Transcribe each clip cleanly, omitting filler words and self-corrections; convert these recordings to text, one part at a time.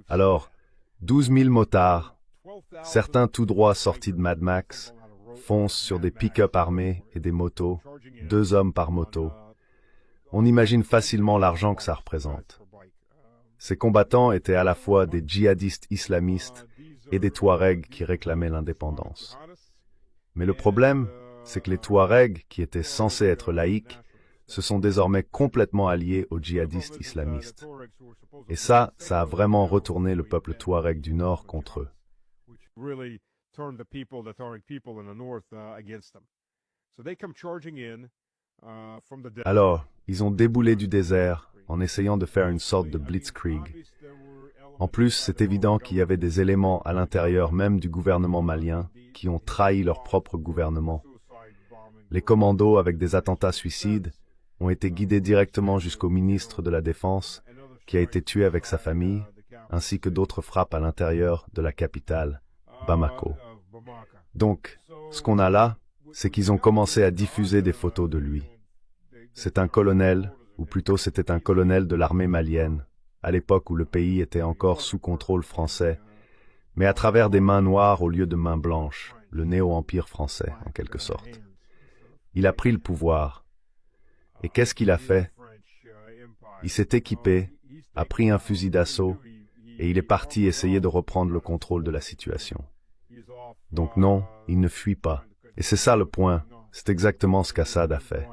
Alors, 12 000 motards, certains tout droit sortis de Mad Max, foncent sur des pick-up armés et des motos, 2 hommes par moto. On imagine facilement l'argent que ça représente. Ces combattants étaient à la fois des djihadistes islamistes et des Touaregs qui réclamaient l'indépendance. Mais le problème, c'est que les Touaregs, qui étaient censés être laïcs, se sont désormais complètement alliés aux djihadistes islamistes. Et ça a vraiment retourné le peuple Touareg du Nord contre eux. Alors, ils ont déboulé du désert en essayant de faire une sorte de blitzkrieg. En plus, c'est évident qu'il y avait des éléments à l'intérieur même du gouvernement malien qui ont trahi leur propre gouvernement. Les commandos avec des attentats suicides ont été guidés directement jusqu'au ministre de la Défense, qui a été tué avec sa famille, ainsi que d'autres frappes à l'intérieur de la capitale, Bamako. Donc, ce qu'on a là, c'est qu'ils ont commencé à diffuser des photos de lui. C'est un colonel, ou plutôt c'était un colonel de l'armée malienne, à l'époque où le pays était encore sous contrôle français, mais à travers des mains noires au lieu de mains blanches, le néo-empire français, en quelque sorte. Il a pris le pouvoir. Et qu'est-ce qu'il a fait? Il s'est équipé, a pris un fusil d'assaut, et il est parti essayer de reprendre le contrôle de la situation. Donc non, il ne fuit pas. Et c'est ça le point, c'est exactement ce qu'Assad a fait.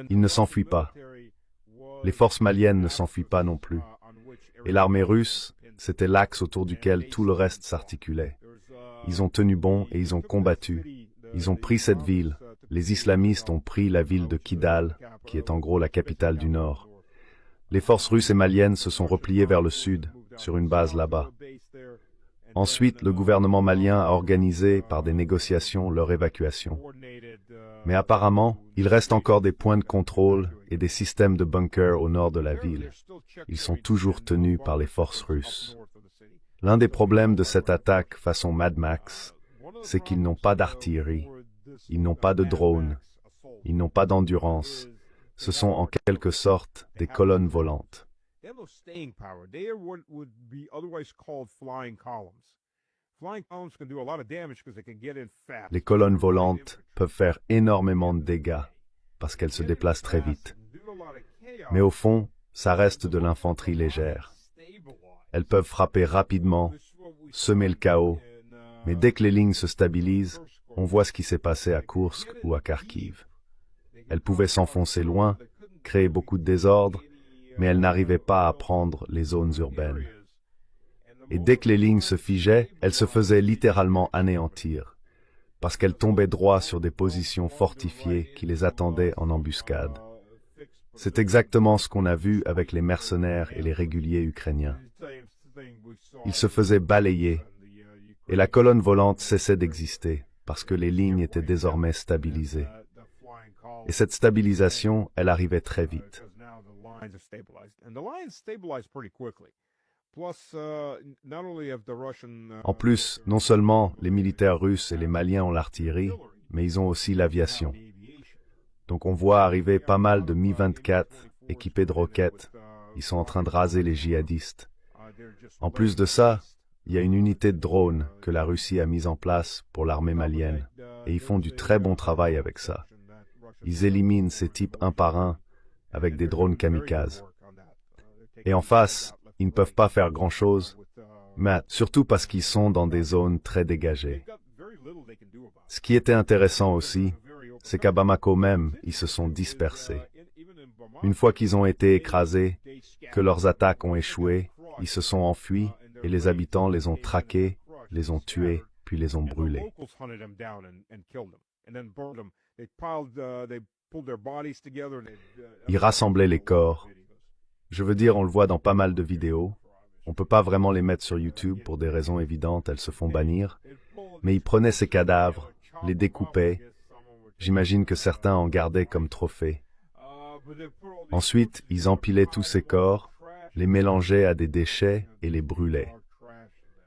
Il ne s'enfuit pas. Les forces maliennes ne s'enfuient pas non plus. Et l'armée russe, c'était l'axe autour duquel tout le reste s'articulait. Ils ont tenu bon et ils ont combattu. Ils ont pris cette ville. Les islamistes ont pris la ville de Kidal, qui est en gros la capitale du Nord. Les forces russes et maliennes se sont repliées vers le sud, sur une base là-bas. Ensuite, le gouvernement malien a organisé, par des négociations, leur évacuation. Mais apparemment, il reste encore des points de contrôle et des systèmes de bunkers au nord de la ville. Ils sont toujours tenus par les forces russes. L'un des problèmes de cette attaque façon Mad Max, c'est qu'ils n'ont pas d'artillerie, ils n'ont pas de drones, ils n'ont pas d'endurance. Ce sont en quelque sorte des colonnes volantes. Les colonnes volantes peuvent faire énormément de dégâts parce qu'elles se déplacent très vite. Mais au fond, ça reste de l'infanterie légère. Elles peuvent frapper rapidement, semer le chaos, mais dès que les lignes se stabilisent, on voit ce qui s'est passé à Koursk ou à Kharkiv. Elles pouvaient s'enfoncer loin, créer beaucoup de désordre, mais elles n'arrivaient pas à prendre les zones urbaines. Et dès que les lignes se figeaient, elles se faisaient littéralement anéantir, parce qu'elles tombaient droit sur des positions fortifiées qui les attendaient en embuscade. C'est exactement ce qu'on a vu avec les mercenaires et les réguliers ukrainiens. Ils se faisaient balayer, et la colonne volante cessait d'exister, parce que les lignes étaient désormais stabilisées. Et cette stabilisation, elle arrivait très vite. En plus, non seulement les militaires russes et les Maliens ont l'artillerie, mais ils ont aussi l'aviation. Donc on voit arriver pas mal de Mi-24 équipés de roquettes. Ils sont en train de raser les djihadistes. En plus de ça, il y a une unité de drones que la Russie a mise en place pour l'armée malienne. Et ils font du très bon travail avec ça. Ils éliminent ces types un par un avec des drones kamikazes. Et en face, ils ne peuvent pas faire grand-chose, mais surtout parce qu'ils sont dans des zones très dégagées. Ce qui était intéressant aussi, c'est qu'à Bamako même, ils se sont dispersés. Une fois qu'ils ont été écrasés, que leurs attaques ont échoué, ils se sont enfuis et les habitants les ont traqués, les ont tués, puis les ont brûlés. Ils rassemblaient les corps. Je veux dire, on le voit dans pas mal de vidéos. On peut pas vraiment les mettre sur YouTube pour des raisons évidentes, elles se font bannir. Mais ils prenaient ces cadavres, les découpaient. J'imagine que certains en gardaient comme trophée. Ensuite, ils empilaient tous ces corps, les mélangeaient à des déchets et les brûlaient.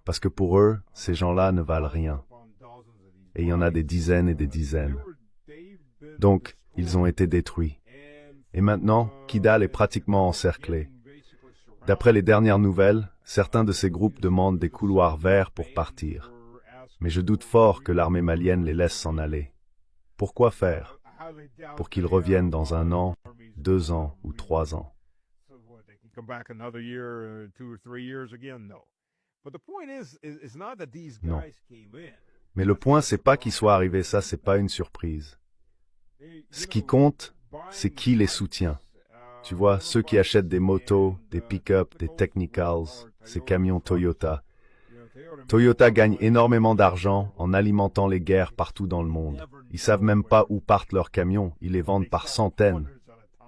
Parce que pour eux, ces gens-là ne valent rien. Et il y en a des dizaines et des dizaines. Donc, ils ont été détruits. Et maintenant, Kidal est pratiquement encerclé. D'après les dernières nouvelles, certains de ces groupes demandent des couloirs verts pour partir. Mais je doute fort que l'armée malienne les laisse s'en aller. Pourquoi faire? Pour qu'ils reviennent dans 1 an, 2 ans ou 3 ans. Non. Mais le point, c'est pas qu'ils soient arrivés, ça, c'est pas une surprise. Ce qui compte, c'est qui les soutient. Tu vois, ceux qui achètent des motos, des pick-up, des technicals, ces camions Toyota. Toyota gagne énormément d'argent en alimentant les guerres partout dans le monde. Ils savent même pas où partent leurs camions, ils les vendent par centaines.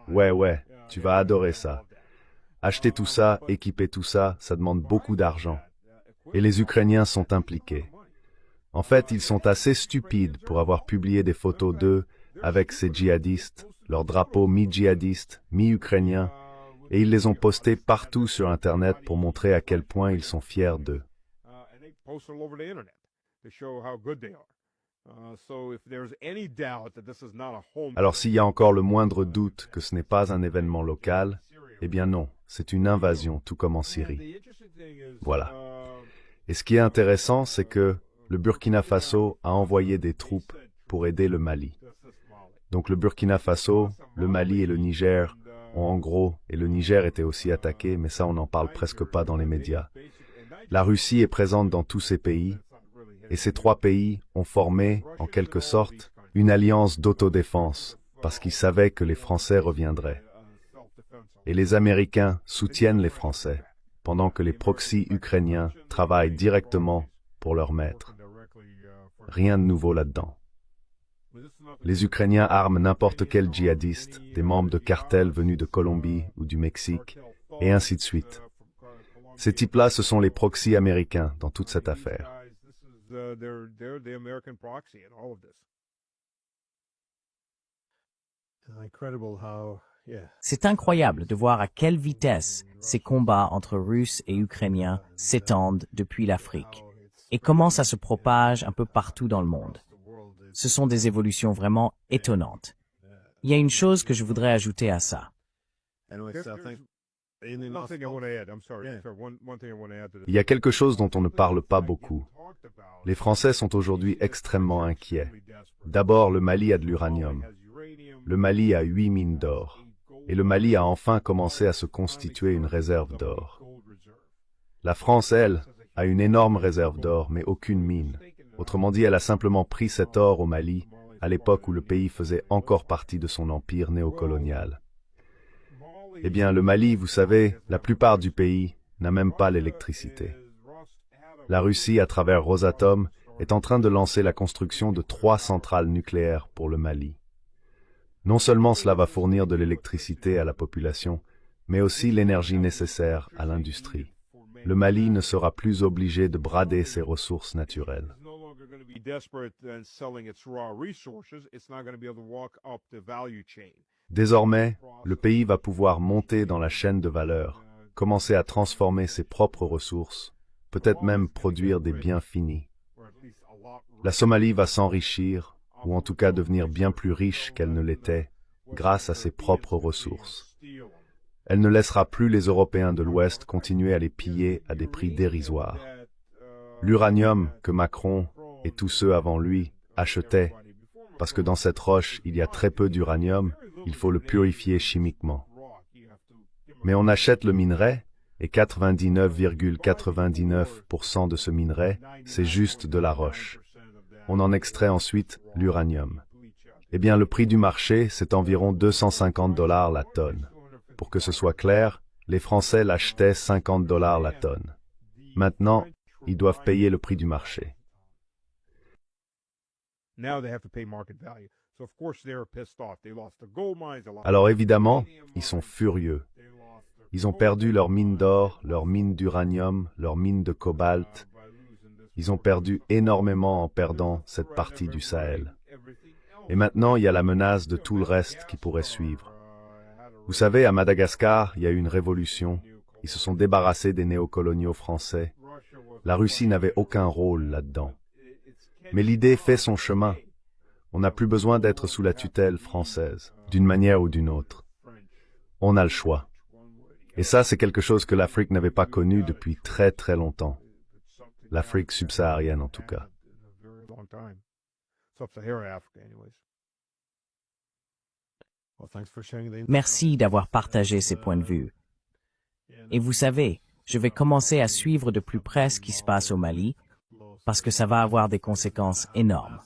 Ouais, tu vas adorer ça. Acheter tout ça, équiper tout ça, ça demande beaucoup d'argent. Et les Ukrainiens sont impliqués. En fait, ils sont assez stupides pour avoir publié des photos d'eux avec ces djihadistes, leurs drapeaux mi-djihadistes, mi-ukrainiens, et ils les ont postés partout sur Internet pour montrer à quel point ils sont fiers d'eux. Alors s'il y a encore le moindre doute que ce n'est pas un événement local, eh bien non, c'est une invasion, tout comme en Syrie. Voilà. Et ce qui est intéressant, c'est que le Burkina Faso a envoyé des troupes pour aider le Mali. Donc le Burkina Faso, le Mali et le Niger ont en gros, et le Niger était aussi attaqué, mais ça on n'en parle presque pas dans les médias. La Russie est présente dans tous ces pays, et ces 3 pays ont formé, en quelque sorte, une alliance d'autodéfense, parce qu'ils savaient que les Français reviendraient. Et les Américains soutiennent les Français, pendant que les proxys ukrainiens travaillent directement pour leur maître. Rien de nouveau là-dedans. Les Ukrainiens arment n'importe quel djihadiste, des membres de cartels venus de Colombie ou du Mexique, et ainsi de suite. Ces types-là, ce sont les proxys américains dans toute cette affaire. C'est incroyable de voir à quelle vitesse ces combats entre Russes et Ukrainiens s'étendent depuis l'Afrique et comment ça se propage un peu partout dans le monde. Ce sont des évolutions vraiment étonnantes. Il y a une chose que je voudrais ajouter à ça. Il y a quelque chose dont on ne parle pas beaucoup. Les Français sont aujourd'hui extrêmement inquiets. D'abord, le Mali a de l'uranium. Le Mali a 8 mines d'or. Et le Mali a enfin commencé à se constituer une réserve d'or. La France, elle, a une énorme réserve d'or, mais aucune mine. Autrement dit, elle a simplement pris cet or au Mali, à l'époque où le pays faisait encore partie de son empire néocolonial. Eh bien, le Mali, vous savez, la plupart du pays n'a même pas l'électricité. La Russie, à travers Rosatom, est en train de lancer la construction de 3 centrales nucléaires pour le Mali. Non seulement cela va fournir de l'électricité à la population, mais aussi l'énergie nécessaire à l'industrie. Le Mali ne sera plus obligé de brader ses ressources naturelles. Désormais, le pays va pouvoir monter dans la chaîne de valeur, commencer à transformer ses propres ressources, peut-être même produire des biens finis. La Somalie va s'enrichir, ou en tout cas devenir bien plus riche qu'elle ne l'était, grâce à ses propres ressources. Elle ne laissera plus les Européens de l'Ouest continuer à les piller à des prix dérisoires. L'uranium que Macron et tous ceux avant lui achetaient, parce que dans cette roche il y a très peu d'uranium, il faut le purifier chimiquement. Mais on achète le minerai, et 99,99% de ce minerai, c'est juste de la roche. On en extrait ensuite l'uranium. Eh bien, le prix du marché, c'est environ 250 $ la tonne. Pour que ce soit clair, les Français l'achetaient 50 $ la tonne. Maintenant, ils doivent payer le prix du marché. Alors évidemment, ils sont furieux. Ils ont perdu leurs mines d'or, leurs mines d'uranium, leurs mines de cobalt. Ils ont perdu énormément en perdant cette partie du Sahel. Et maintenant, il y a la menace de tout le reste qui pourrait suivre. Vous savez, à Madagascar, il y a eu une révolution. Ils se sont débarrassés des néocoloniaux français. La Russie n'avait aucun rôle là-dedans. Mais l'idée fait son chemin. On n'a plus besoin d'être sous la tutelle française, d'une manière ou d'une autre. On a le choix. Et ça, c'est quelque chose que l'Afrique n'avait pas connu depuis très très longtemps. L'Afrique subsaharienne en tout cas. Merci d'avoir partagé ces points de vue. Et vous savez, je vais commencer à suivre de plus près ce qui se passe au Mali, parce que ça va avoir des conséquences énormes.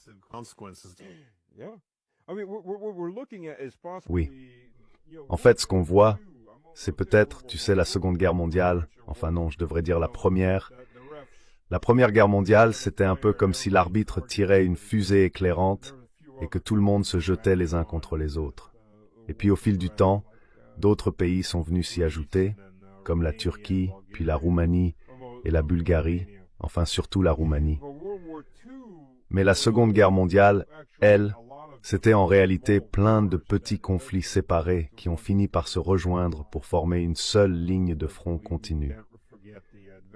Oui. En fait, ce qu'on voit, c'est peut-être, tu sais, la Seconde Guerre mondiale. Enfin non, je devrais dire la Première. La Première Guerre mondiale, c'était un peu comme si l'arbitre tirait une fusée éclairante et que tout le monde se jetait les uns contre les autres. Et puis au fil du temps, d'autres pays sont venus s'y ajouter, comme la Turquie, puis la Roumanie et la Bulgarie, enfin surtout la Roumanie. Mais la Seconde Guerre mondiale, elle, c'était en réalité plein de petits conflits séparés qui ont fini par se rejoindre pour former une seule ligne de front continue.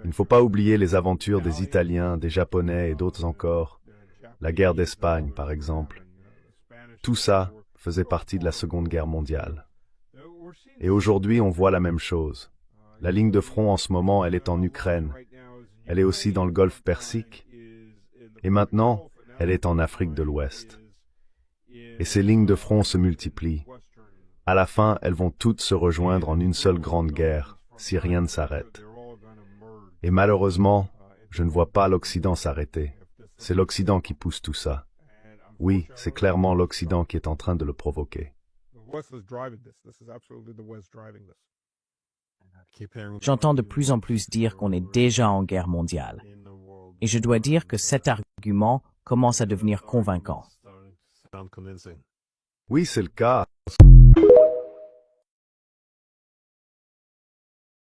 Il ne faut pas oublier les aventures des Italiens, des Japonais et d'autres encore, la guerre d'Espagne par exemple. Tout ça faisait partie de la Seconde Guerre mondiale. Et aujourd'hui, on voit la même chose. La ligne de front en ce moment, elle est en Ukraine. Elle est aussi dans le Golfe Persique. Et maintenant, elle est en Afrique de l'Ouest. Et ces lignes de front se multiplient. À la fin, elles vont toutes se rejoindre en une seule grande guerre, si rien ne s'arrête. Et malheureusement, je ne vois pas l'Occident s'arrêter. C'est l'Occident qui pousse tout ça. Oui, c'est clairement l'Occident qui est en train de le provoquer. J'entends de plus en plus dire qu'on est déjà en guerre mondiale. Et je dois dire que cet argument commence à devenir convaincant. Oui, c'est le cas.